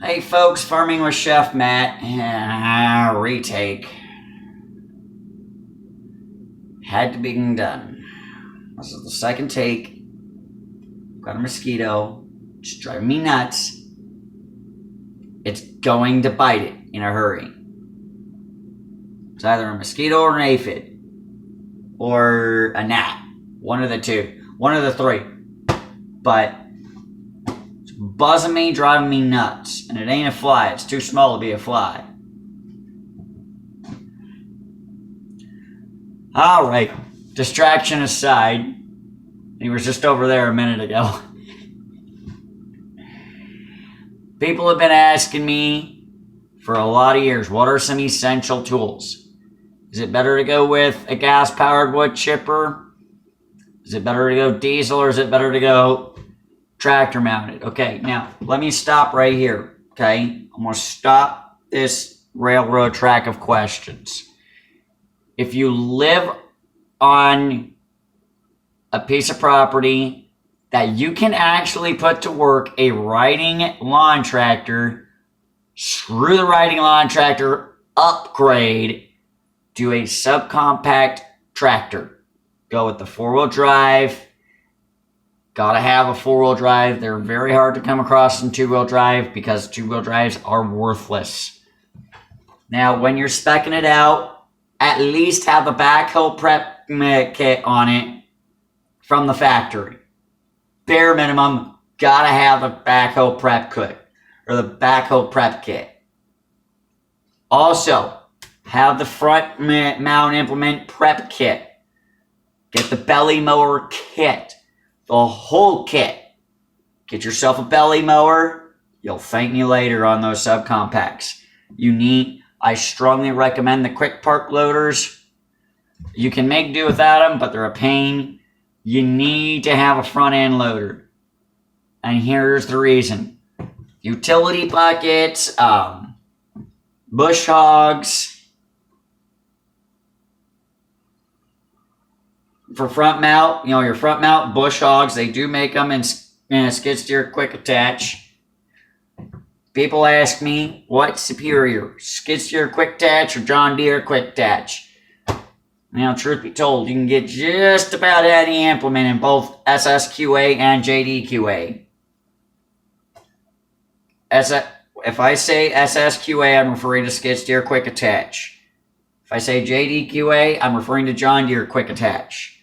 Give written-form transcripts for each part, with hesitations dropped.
Hey folks, Farming with Chef Matt. Retake. Had to be done. This is the second take. Got a mosquito. It's driving me nuts. It's going to bite it in a hurry. It's either a mosquito or an aphid. Or a gnat. One of the two. One of the three. But it's buzzing me, driving me nuts. And it ain't a fly. It's too small to be a fly. Alright. Distraction aside. He was just over there a minute ago. People have been asking me for a lot of years, what are some essential tools? Is it better to go with a gas-powered wood chipper? Is it better to go diesel, or is it better to go tractor-mounted? Okay, now, let me stop right here, okay? I'm going to stop this railroad track of questions. If you live on a piece of property that you can actually put to work a riding lawn tractor, screw the riding lawn tractor, upgrade to a subcompact tractor. Go with the four-wheel drive. Gotta have a four-wheel drive. They're very hard to come across in two-wheel drive because two-wheel drives are worthless. Now, when you're speccing it out, at least have the backhoe prep kit on it from the factory. Bare minimum, gotta have the backhoe prep kit or the backhoe prep kit. Also, have the front mount implement prep kit. Get the belly mower kit, the whole kit. Get yourself a belly mower. You'll thank me later on those subcompacts. I strongly recommend the quick park loaders. You can make do without them, but they're a pain. You need to have a front end loader. And here's the reason. Utility buckets, bush hogs. For front mount, your front mount bush hogs, they do make them in skid steer quick attach. People ask me, what's superior, skid steer quick attach or John Deere quick attach? Now, truth be told, you can get just about any implement in both SSQA and JDQA. If I say SSQA, I'm referring to skid steer quick attach. If I say JDQA, I'm referring to John Deere quick attach.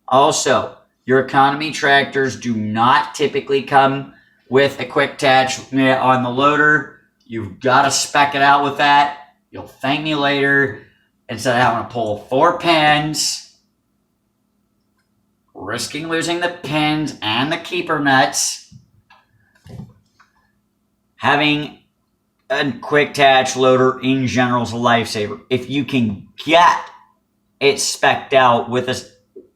Also, your economy tractors do not typically come with a quick attach on the loader. You've got to spec it out with that. You'll thank me later. Instead of having to pull 4 pins, risking losing the pins and the keeper nuts, having a quick attach loader in general is a lifesaver. If you can get it spec'd out with a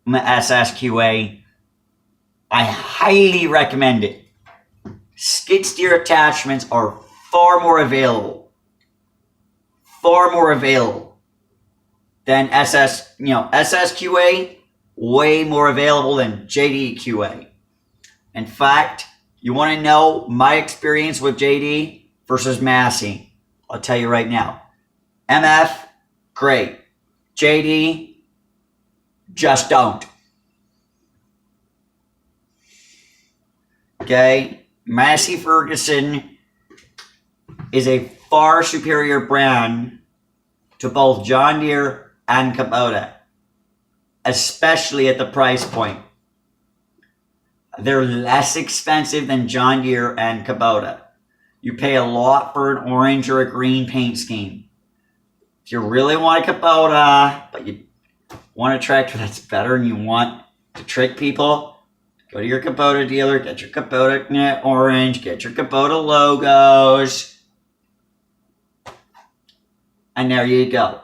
SSQA, I highly recommend it. Skid steer attachments are far more available than SSQA, way more available than JDQA. In fact, you want to know my experience with JD versus Massey? I'll tell you right now. MF, great. JD, just don't. Okay? Massey Ferguson is a far superior brand to both John Deere and Kubota, especially at the price point. They're less expensive than John Deere and Kubota. You pay a lot for an orange or a green paint scheme. If you really want a Kubota, but you want a tractor that's better and you want to trick people, go to your Kubota dealer, get your Kubota orange, get your Kubota logos, and there you go.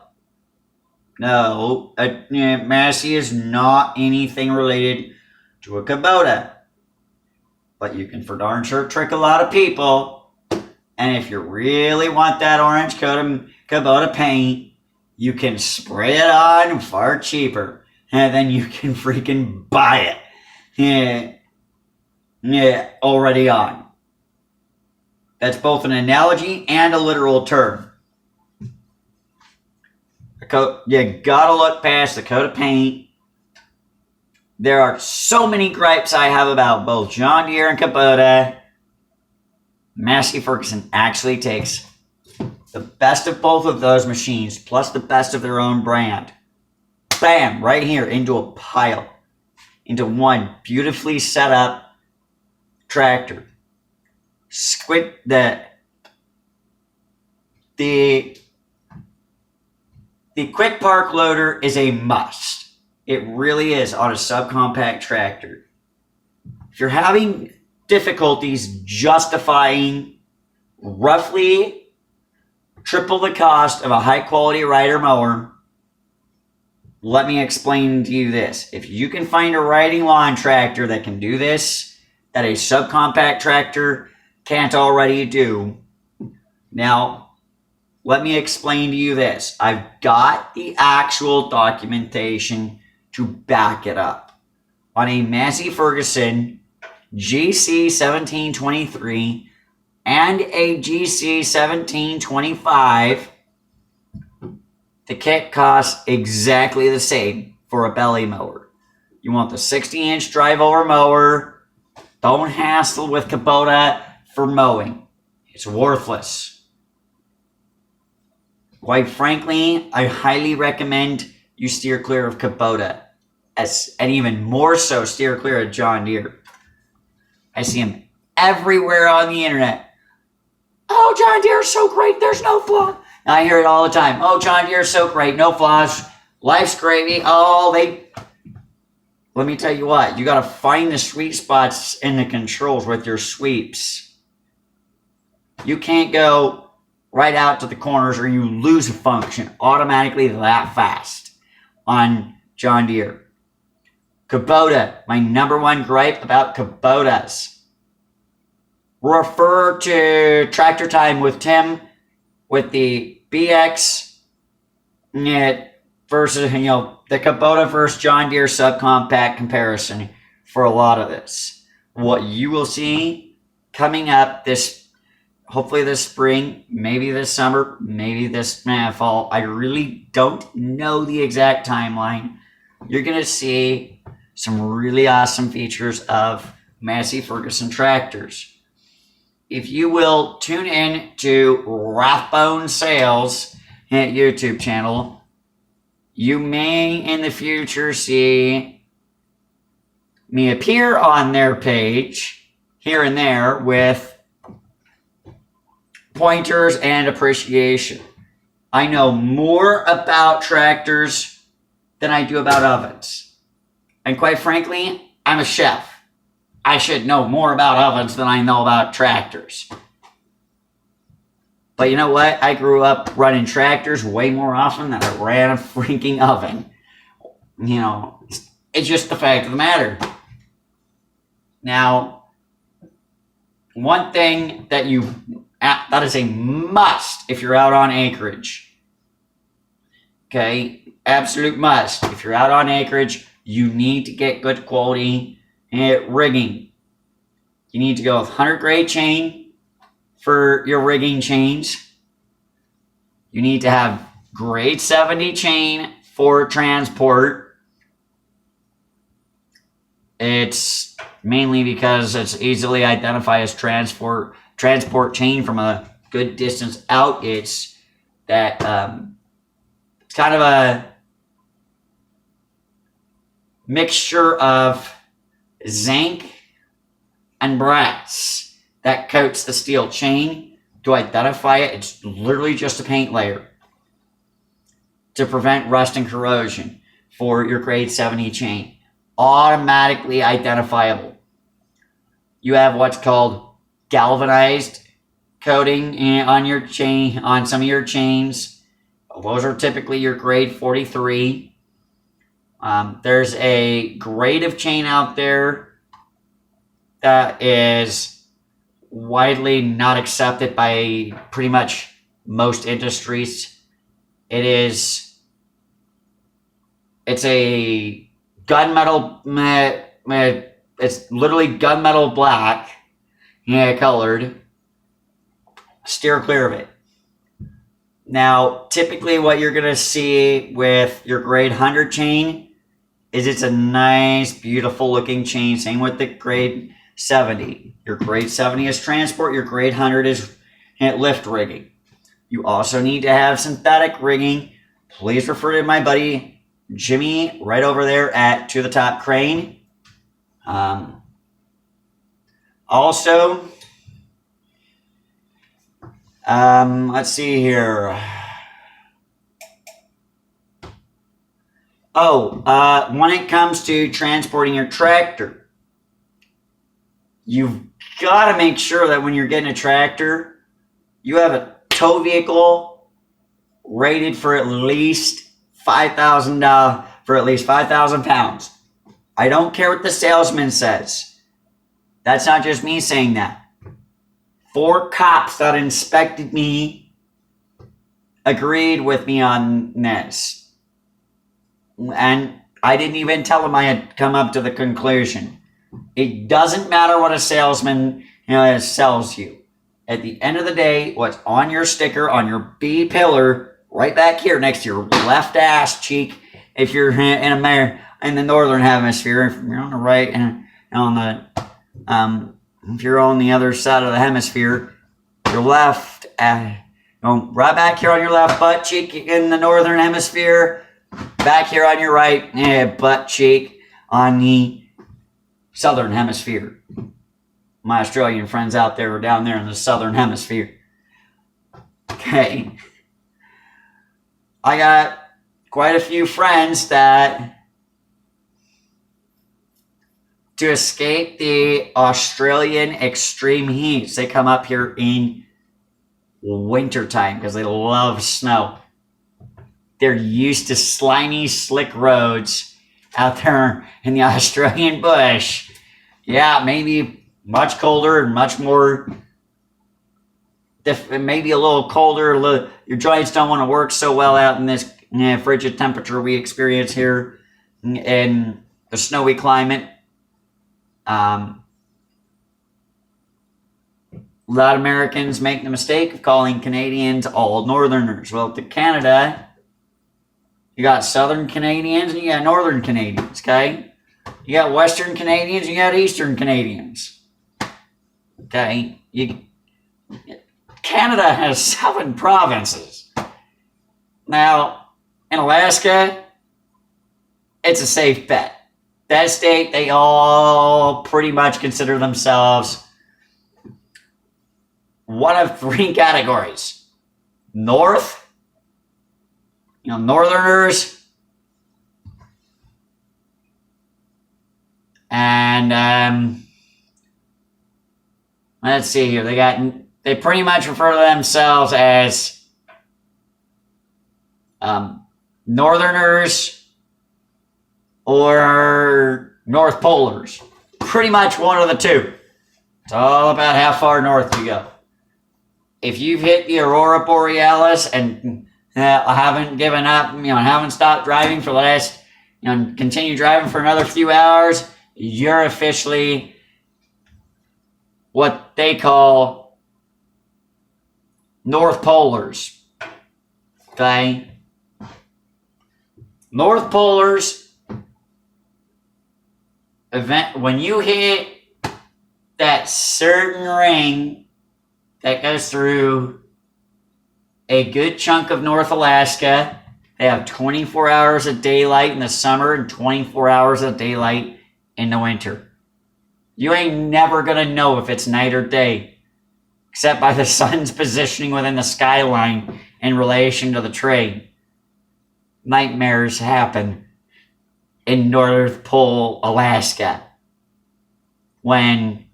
No, Massey is not anything related to a Kubota. But you can for darn sure trick a lot of people. And if you really want that orange Kubota paint, you can spray it on far cheaper. And then you can freaking buy it. Already on. That's both an analogy and a literal term. You gotta look past the coat of paint. There are so many gripes I have about both John Deere and Kubota. Massey Ferguson actually takes the best of both of those machines, plus the best of their own brand. Bam! Right here into a pile. Into one beautifully set up tractor. The quick park loader is a must. It really is on a subcompact tractor. If you're having difficulties justifying roughly triple the cost of a high quality rider mower, let me explain to you this. If you can find a riding lawn tractor that can do this, that a subcompact tractor can't already do, now let me explain to you this. I've got the actual documentation to back it up. On a Massey Ferguson GC 1723 and a GC 1725, the kit costs exactly the same for a belly mower. You want the 60-inch drive-over mower. Don't hassle with Kubota for mowing. It's worthless. Quite frankly, I highly recommend you steer clear of Kubota, and even more so steer clear of John Deere. I see them everywhere on the internet. Oh, John Deere's so great, there's no flaw. And I hear it all the time. Oh, John Deere's so great, no flaws, life's gravy. Let me tell you what, you got to find the sweet spots in the controls with your sweeps. You can't go right out to the corners or you lose a function automatically that fast on John Deere. Kubota, my number one gripe about Kubotas. Refer to Tractor Time with Tim with the BX versus, the Kubota versus John Deere subcompact comparison for a lot of this. What you will see coming up hopefully this spring, maybe this summer, maybe this fall. I really don't know the exact timeline. You're going to see some really awesome features of Massey Ferguson tractors. If you will tune in to Rathbone Sales YouTube channel, you may in the future see me appear on their page here and there with pointers and appreciation. I know more about tractors than I do about ovens. And quite frankly, I'm a chef. I should know more about ovens than I know about tractors. But you know what? I grew up running tractors way more often than I ran a freaking oven. It's just the fact of the matter. Now, one thing that is a must if you're out on acreage. Okay? Absolute must. If you're out on acreage, you need to get good quality rigging. You need to go with 100 grade chain for your rigging chains. You need to have grade 70 chain for transport. It's mainly because it's easily identified as transport chain from a good distance out. It's that it's kind of a mixture of zinc and brass that coats the steel chain. To identify it, it's literally just a paint layer to prevent rust and corrosion for your grade 70 chain. Automatically identifiable. You have what's called galvanized coating on your chain, on some of your chains. Those are typically your grade 43. There's a grade of chain out there that is widely not accepted by pretty much most industries. It's a gunmetal, it's literally gunmetal black, colored. steer clear of it. Now, typically what you're going to see with your grade 100 chain is it's a nice, beautiful looking chain. Same with the grade 70. Your grade 70 is transport. Your grade 100 is lift rigging. You also need to have synthetic rigging. Please refer to my buddy Jimmy right over there at To the Top Crane. Also, let's see here. When it comes to transporting your tractor, you've got to make sure that when you're getting a tractor, you have a tow vehicle rated for at least $5,000 for at least 5,000 pounds. I don't care what the salesman says. That's not just me saying that. 4 cops that inspected me agreed with me on this. And I didn't even tell them I had come up to the conclusion. It doesn't matter what a salesman sells you. At the end of the day, what's on your sticker, on your B pillar, right back here next to your left ass cheek, if you're in the northern hemisphere, if you're on the right and on the if you're on the other side of the hemisphere, your left, right back here on your left butt cheek in the northern hemisphere, back here on your right butt cheek on the southern hemisphere. My Australian friends out there are down there in the southern hemisphere. Okay. I got quite a few friends that, to escape the Australian extreme heats, they come up here in wintertime because they love snow. They're used to slimy, slick roads out there in the Australian bush. Yeah, maybe much colder and much more, maybe a little colder. Your joints don't want to work so well out in this frigid temperature we experience here in the snowy climate. A lot of Americans make the mistake of calling Canadians all Northerners. Well, to Canada, you got Southern Canadians and you got Northern Canadians, okay? You got Western Canadians and you got Eastern Canadians. Okay? Canada has 7 provinces. Now, in Alaska, it's a safe bet. That state, they all pretty much consider themselves one of 3 categories. North, Northerners, and let's see here. They pretty much refer to themselves as Northerners or North Polars. Pretty much one of the two. It's all about how far north you go. If you've hit the Aurora Borealis and haven't given up, haven't stopped driving for the last, continue driving for another few hours, you're officially what they call North Polars. Okay? North Polars, when you hit that certain ring that goes through a good chunk of North Alaska, they have 24 hours of daylight in the summer and 24 hours of daylight in the winter. You ain't never gonna know if it's night or day, except by the sun's positioning within the skyline in relation to the trade. Nightmares happen in North Pole, Alaska, when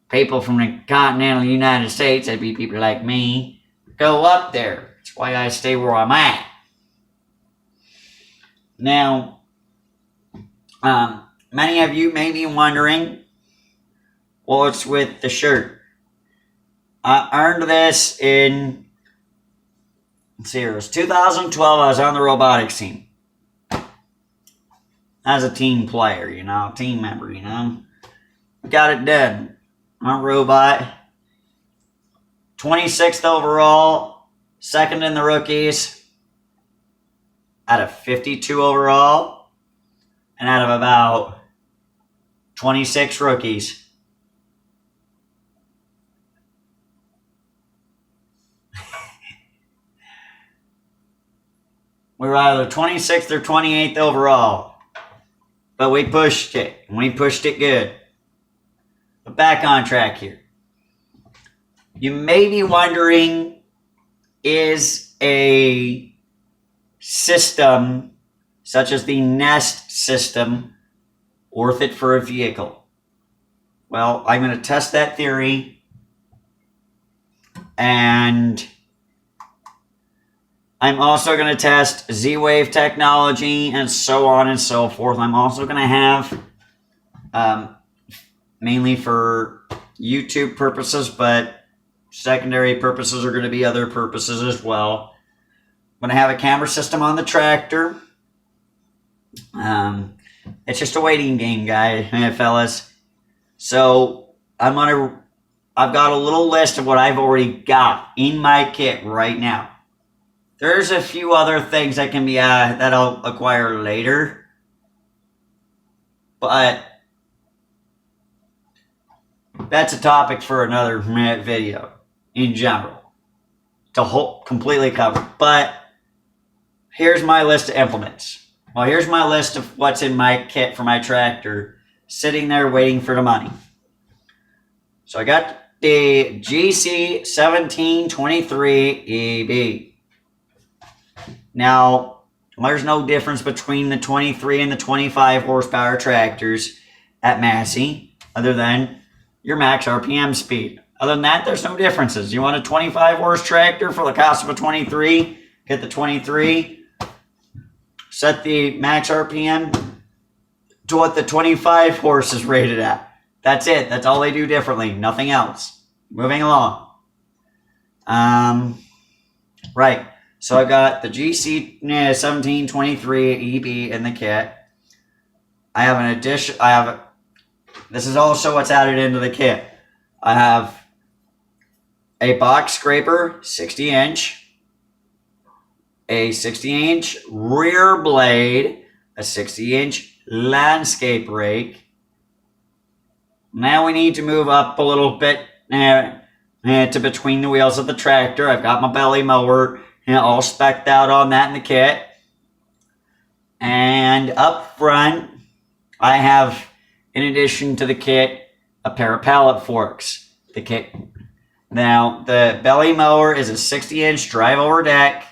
people from the continental United States, that'd be people like me, go up there. That's why I stay where I'm at. Now, many of you may be wondering what's with the shirt. I earned this in, let's see here, it was 2012. I was on the robotics team. As a team player, team member, Got it done. I'm a robot. 26th overall, second in the rookies, out of 52 overall, and out of about 26 rookies. We were either 26th or 28th overall. But we pushed it, and we pushed it good. But back on track here. You may be wondering, is a system such as the Nest system worth it for a vehicle? Well, I'm going to test that theory, and I'm also going to test Z-Wave technology and so on and so forth. I'm also going to have, mainly for YouTube purposes, but secondary purposes are going to be other purposes as well. I'm going to have a camera system on the tractor. It's just a waiting game, fellas. So I've got a little list of what I've already got in my kit right now. There's a few other things that can be that I'll acquire later, but that's a topic for another video in general to completely cover. But here's my list of implements. Well, here's my list of what's in my kit for my tractor, sitting there waiting for the money. So I got the GC 1723 EB. Now, there's no difference between the 23 and the 25 horsepower tractors at Massey, other than your max RPM speed. Other than that, there's no differences. You want a 25 horse tractor for the cost of a 23, get the 23, set the max RPM to what the 25 horse is rated at. That's it. That's all they do differently. Nothing else. Moving along. Right. So I got the GC 1723 EB in the kit. I have an addition. This is also what's added into the kit. I have a box scraper, 60-inch, a 60-inch rear blade, a 60-inch landscape rake. Now we need to move up a little bit to between the wheels of the tractor. I've got my belly mower all spec'd out on that in the kit. And up front, I have, in addition to the kit, a pair of pallet forks. The kit. Now, the belly mower is a 60-inch drive over deck.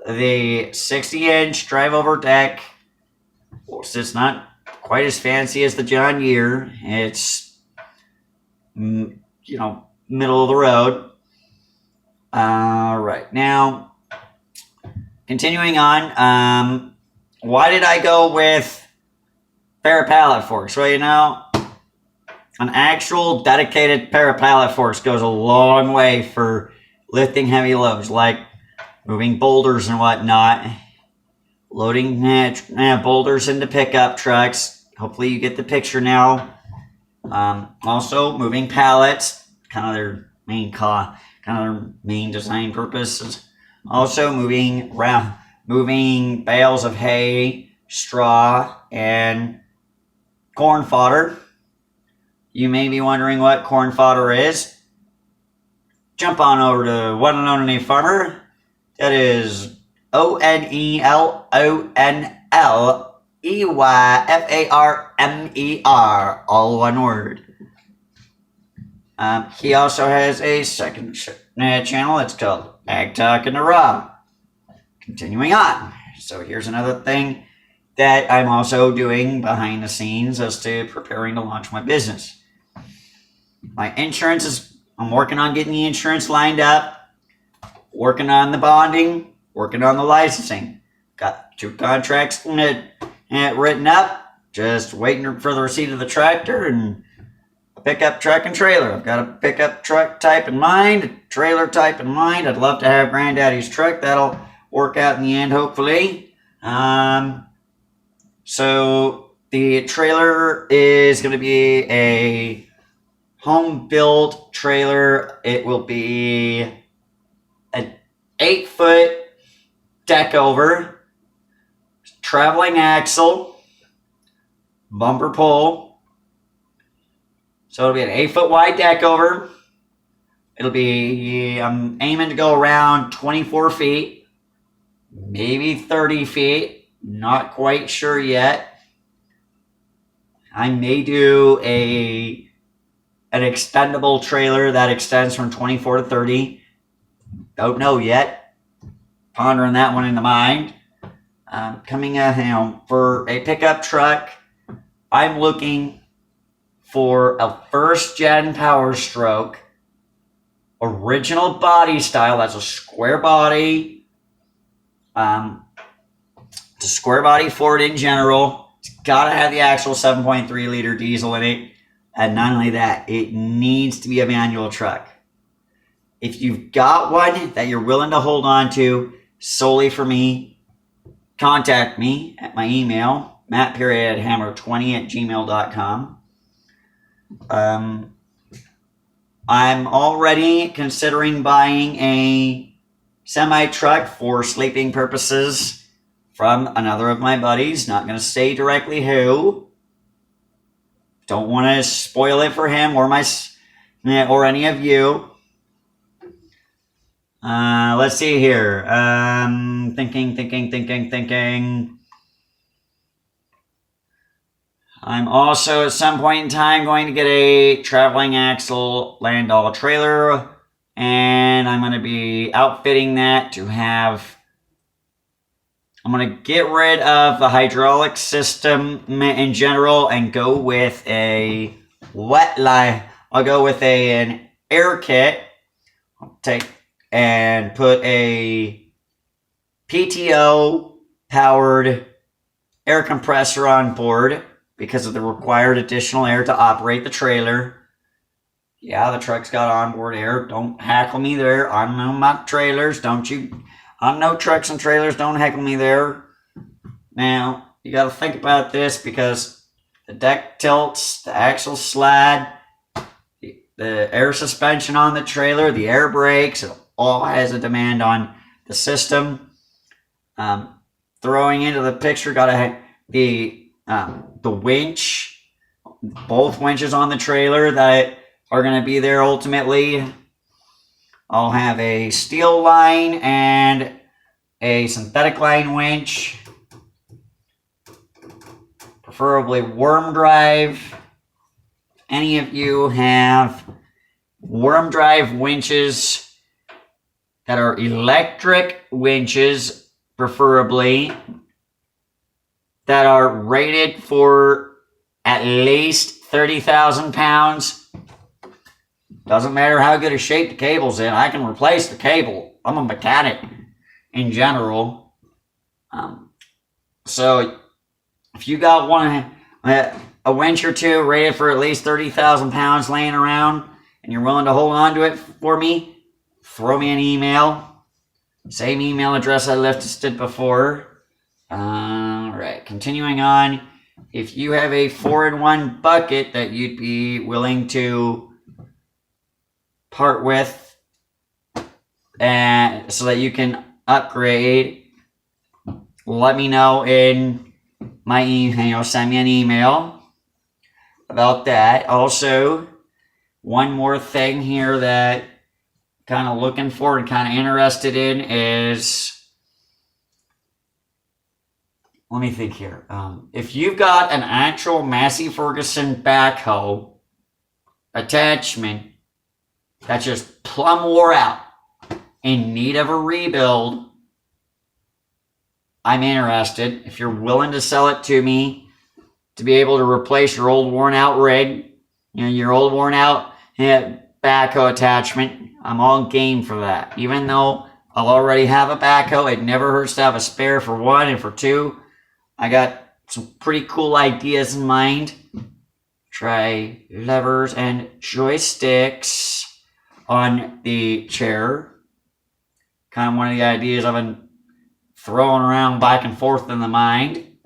The 60-inch drive over deck, it's not quite as fancy as the John Deere. It's, middle of the road. Right. Now, continuing on, why did I go with pair of pallet forks? Well, an actual dedicated pair of pallet forks goes a long way for lifting heavy loads, like moving boulders and whatnot, loading boulders into pickup trucks. Hopefully you get the picture now. Also, moving pallets, kind of their main design purposes. Also, moving bales of hay, straw, and corn fodder. You may be wondering what corn fodder is. Jump on over to One and Only Farmer. That is ONELONLEYFARMER, all one word. He also has a second channel. It's called Ag Talk in the Raw. Continuing on. So here's another thing that I'm also doing behind the scenes as to preparing to launch my business. My insurance is, I'm working on getting the insurance lined up, working on the bonding, working on the licensing. Got 2 contracts written up, just waiting for the receipt of the tractor and a pickup truck and trailer. I've got a pickup truck type in mind, a trailer type in mind. I'd love to have Granddaddy's truck. That'll work out in the end, hopefully. So the trailer is going to be a home built trailer. It will be an 8-foot deck over, traveling axle, bumper pole. So it'll be an 8-foot wide deck over. It'll be, I'm aiming to go around 24 feet, maybe 30 feet. Not quite sure yet. I may do an extendable trailer that extends from 24 to 30. Don't know yet. Pondering that one into mind. Coming out, for a pickup truck, I'm looking for a first-gen Power Stroke, original body style. That's a square body. It's a square body Ford in general. It's got to have the actual 7.3 liter diesel in it. And not only that, it needs to be a manual truck. If you've got one that you're willing to hold on to solely for me, contact me at my email, matt.hammer20@gmail.com. I'm already considering buying a semi-truck for sleeping purposes from another of my buddies. Not going to say directly who. Don't want to spoil it for him or any of you. Let's see here. Thinking. I'm also at some point in time going to get a traveling axle Landau trailer, and I'm going to be outfitting that to have. I'm going to get rid of the hydraulic system in general and go with a wet line. I'll go with an air kit. I'll take and put a PTO powered air compressor on board because of the required additional air to operate the trailer. Yeah, the truck's got onboard air. Don't heckle me there. I know my trailers. I know trucks and trailers. Don't heckle me there. Now, you got to think about this because the deck tilts, the axles slide, the air suspension on the trailer, the air brakes, it all has a demand on the system. Throwing into the picture, got to have the winch, both winches on the trailer that are going to be there ultimately. I'll have a steel line and a synthetic line winch, preferably worm drive. Any of you have worm drive winches that are electric winches, preferably, that are rated for at least 30,000 pounds. Doesn't matter how good a shape the cable's in. I can replace the cable. I'm a mechanic in general. So if you got a winch or two rated for at least 30,000 pounds laying around and you're willing to hold on to it for me, throw me an email. Same email address I listed before. Alright, continuing on. If you have a 4-in-1 bucket that you'd be willing to part with and so that you can upgrade, let me know in my email. Send me an email about that. Also, one more thing here that kind of looking for and kind of interested in is, let me think here. If you've got an actual Massey Ferguson backhoe attachment that's just plumb wore out, in need of a rebuild, I'm interested. If you're willing to sell it to me to be able to replace your old worn out rig, your old worn out backhoe attachment, I'm all game for that. Even though I'll already have a backhoe, it never hurts to have a spare for one, and for two, I got some pretty cool ideas in mind. Try levers and joysticks on the chair. Kind of one of the ideas I've been throwing around back and forth in the mind.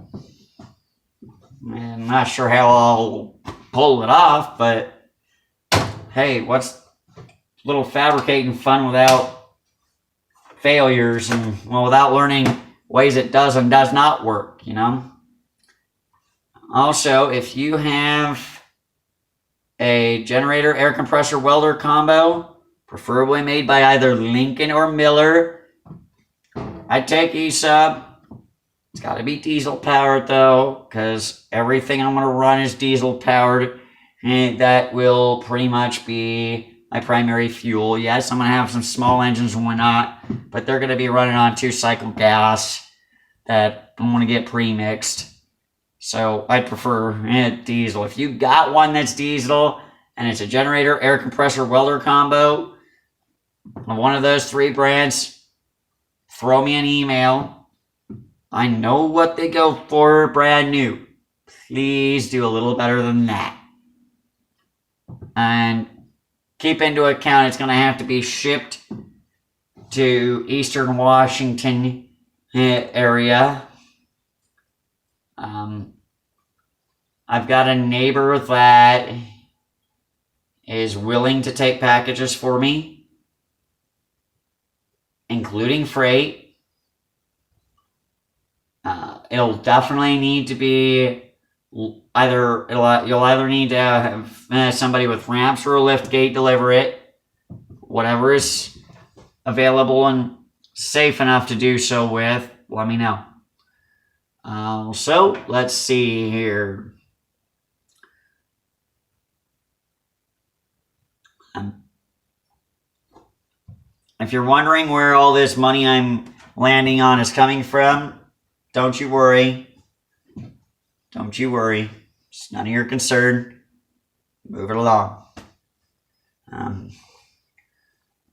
I'm not sure how I'll pull it off, but hey, what's a little fabricating fun without failures and, well, without learning ways it does and does not work, you know? Also, if you have a generator air compressor welder combo, preferably made by either Lincoln or Miller, I'd take E-Sub. It's got to be diesel powered though, because everything I'm going to run is diesel powered, and that will pretty much be my primary fuel. Yes, I'm going to have some small engines and whatnot, but they're going to be running on 2-cycle gas that I'm going to get pre-mixed. So I prefer diesel. If you got one that's diesel and it's a generator air compressor welder combo of one of those 3 brands, throw me an email. I know what they go for brand new. Please do a little better than that. And keep into account it's going to have to be shipped to Eastern Washington area. I've got a neighbor that is willing to take packages for me, including freight. It'll definitely need to be you'll either need to have somebody with ramps or a lift gate deliver it, whatever is available and safe enough to do so with. Let me know. So let's see here. If you're wondering where all this money I'm landing on is coming from, don't you worry. Don't you worry. It's none of your concern. Move it along.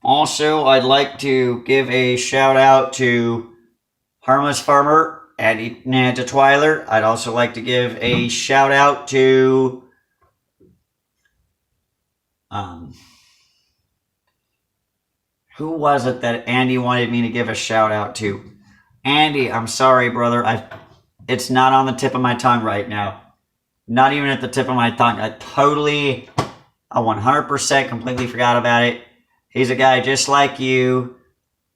Also, I'd like to give a shout out to Harmless Farmer and to Twiler. I'd also like to give a shout out to who was it that Andy wanted me to give a shout out to? Andy, I'm sorry, brother. It's not on the tip of my tongue right now. Not even at the tip of my tongue. I 100% completely forgot about it. He's a guy just like you,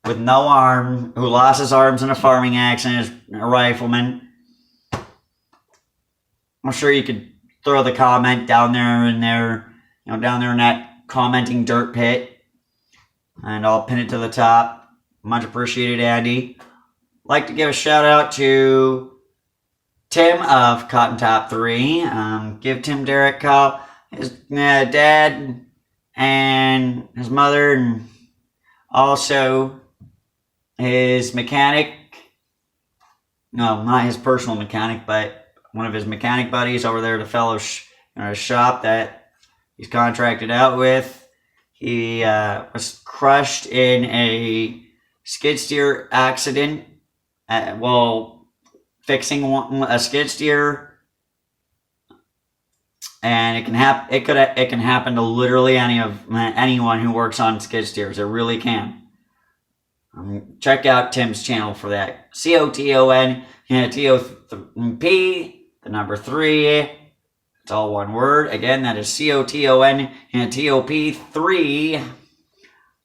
with no arm, who lost his arms in a farming accident, is a rifleman. I'm sure you could throw the comment down there in that commenting dirt pit, and I'll pin it to the top. Much appreciated, Andy. Like to give a shout out to Tim of Cotton Top 3. Give Tim Derrick a call. His dad and his mother, and also his mechanic. No, not his personal mechanic, but one of his mechanic buddies over there at a fellow shop that he's contracted out with. He was crushed in a skid steer accident while fixing a skid steer, and it can happen to literally anyone who works on skid steers. It really can. Check out Tim's channel for that. COTON, TOP, the number 3. It's all one word. Again, that is COTON and TOP3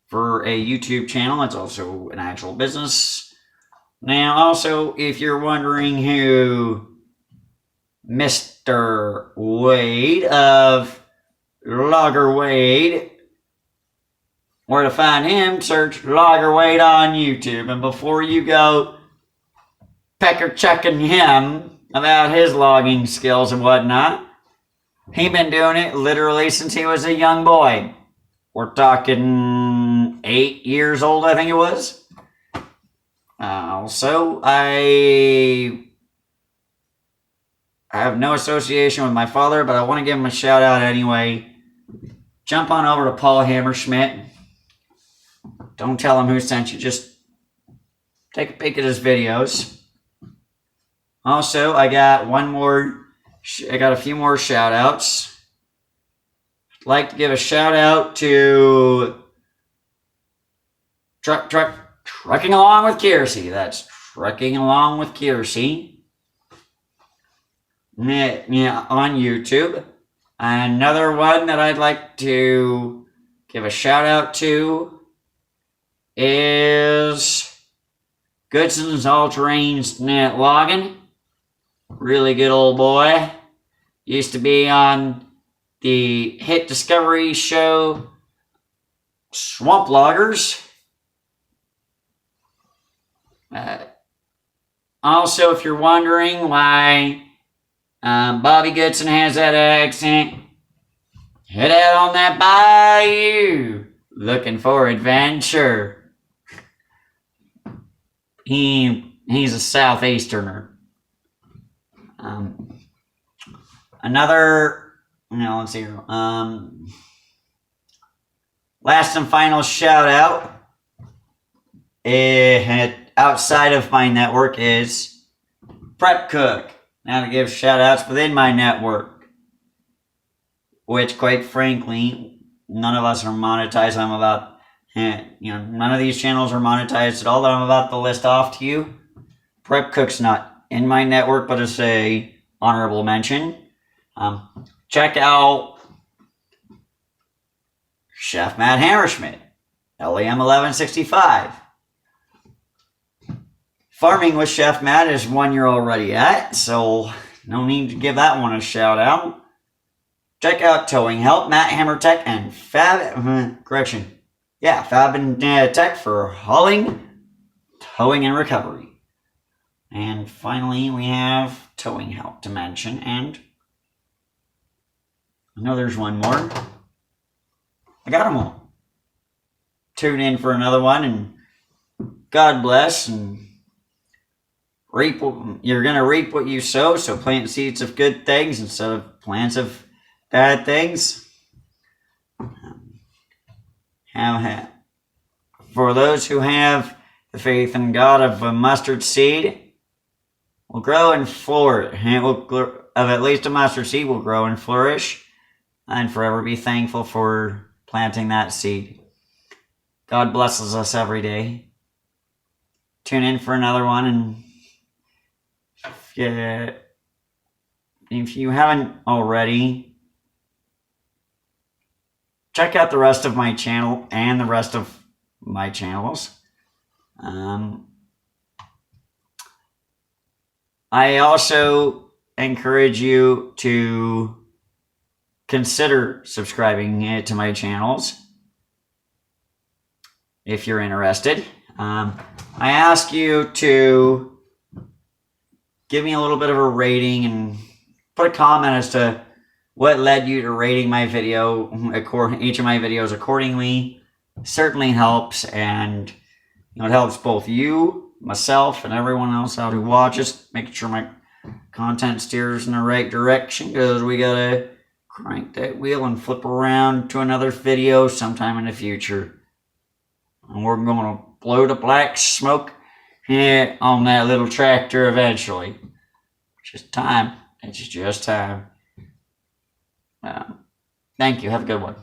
for a YouTube channel. It's also an actual business. Now, also, if you're wondering who Mr. Wade of Logger Wade, where to find him, search Logger Wade on YouTube. And before you go pecker checking him about his logging skills and whatnot, he's been doing it literally since he was a young boy. We're talking 8 years old, I think it was. Also, I have no association with my father, but I want to give him a shout out anyway. Jump on over to Paul Hammerschmidt. Don't tell him who sent you. Just take a peek at his videos. Also, I got a few more shout outs. I'd like to give a shout out to Trucking Along with Kiersey. That's Trucking Along with Kiersey. Yeah, on YouTube. Another one that I'd like to give a shout out to is Goodson's All-Terrain Net Logging. Really good old boy. Used to be on the hit Discovery show Swamp Loggers. Also, if you're wondering why Bobby Goodson has that accent, head out on that bayou looking for adventure. He's a Southeasterner. Let's see here. Last and final shout out outside of my network is Prep Cook. Now to give shout outs within my network, which quite frankly, none of us are monetized. None of these channels are monetized at all that I'm about to list off to you. Prep Cook's not in my network, but it's a honorable mention. Check out Chef Matt Hammerschmidt, LEM 1165. Farming with Chef Matt is one you're already at, so no need to give that one a shout out. Check out Towing Help, Matt Hammertech, and Fab and Tech for hauling, towing, and recovery. And finally, we have Towing Help to mention, and I know there's one more. I got them all. Tune in for another one, and God bless, and you're going to reap what you sow, so plant seeds of good things instead of plants of bad things. For those who have the faith in God of a mustard seed, will grow and flourish. Of at least a mustard seed will grow and flourish, and forever be thankful for planting that seed. God blesses us every day. Tune in for another one, and if you haven't already, check out the rest of my channel and the rest of my channels. I also encourage you to consider subscribing to my channels if you're interested. I ask you to give me a little bit of a rating and put a comment as to what led you to rating my video, each of my videos accordingly. Certainly helps, and it helps both you, myself, and everyone else out who watches, making sure my content steers in the right direction, because we gotta crank that wheel and flip around to another video sometime in the future. And we're gonna blow the black smoke on that little tractor eventually. Just time. It's just time. Thank you. Have a good one.